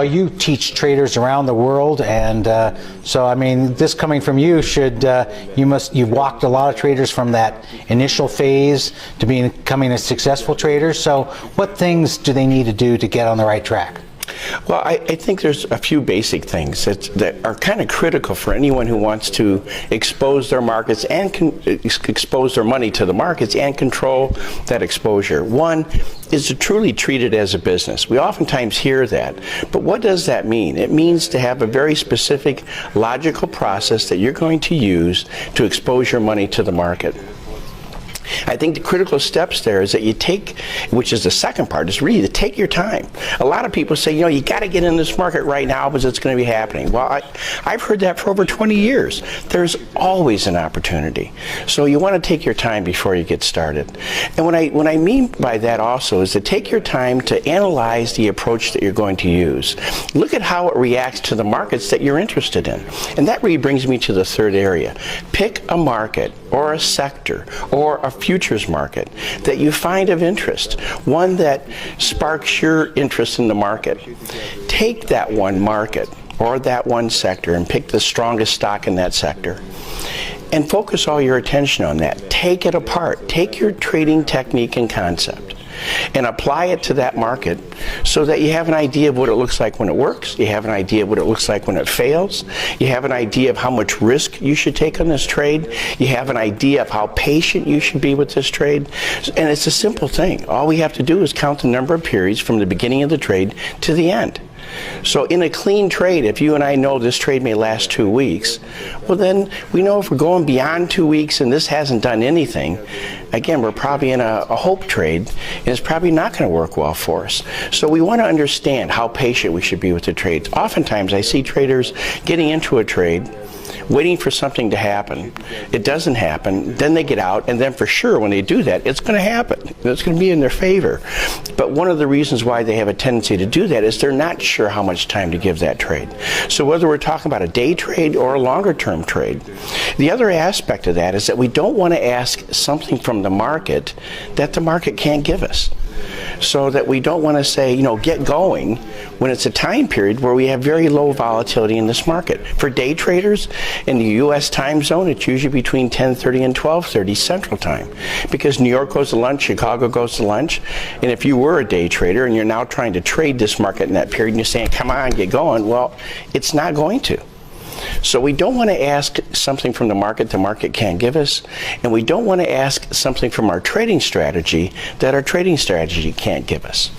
You teach traders around the world, and so I mean, this coming from you should you've walked a lot of traders from that initial phase to becoming a successful trader. So what things do they need to do to get on the right track? Well, I think there's a few basic things that are kind of critical for anyone who wants to expose their markets and expose their money to the markets and control that exposure. One is to truly treat it as a business. We oftentimes hear that, but what does that mean? It means to have a very specific, logical process that you're going to use to expose your money to the market. I think the critical steps there is that you take, which is the second part, is really to take your time. A lot of people say, you got to get in this market right now because it's going to be happening. Well, I've heard that for over 20 years. There's always an opportunity. So you want to take your time before you get started. And what I mean by that also is to take your time to analyze the approach that you're going to use. Look at how it reacts to the markets that you're interested in. And that really brings me to the third area. Pick a market or a sector or a futures market that you find of interest, one that sparks your interest in the market. Take that one market or that one sector and pick the strongest stock in that sector and focus all your attention on that. Take it apart. Take your trading technique and concept and apply it to that market so that you have an idea of what it looks like when it works, you have an idea of what it looks like when it fails, you have an idea of how much risk you should take on this trade, you have an idea of how patient you should be with this trade, and it's a simple thing. All we have to do is count the number of periods from the beginning of the trade to the end. So in a clean trade, if you and I know this trade may last 2 weeks, well then we know if we're going beyond 2 weeks and this hasn't done anything, again, we're probably in a hope trade and it's probably not going to work well for us. So we want to understand how patient we should be with the trades. Oftentimes I see traders getting into a trade, waiting for something to happen. It doesn't happen, then they get out, and then for sure when they do that, it's going to happen. It's going to be in their favor. But one of the reasons why they have a tendency to do that is they're not sure how much time to give that trade. So whether we're talking about a day trade or a longer term trade, the other aspect of that is that we don't want to ask something from the market that the market can't give us. So that we don't want to say, get going when it's a time period where we have very low volatility in this market. For day traders in the U.S. time zone, it's usually between 10:30 and 12:30 Central Time, because New York goes to lunch, Chicago goes to lunch, and if you were a day trader and you're now trying to trade this market in that period and you're saying, come on, get going, well, it's not going to. So we don't want to ask something from the market can't give us, and we don't want to ask something from our trading strategy that our trading strategy can't give us.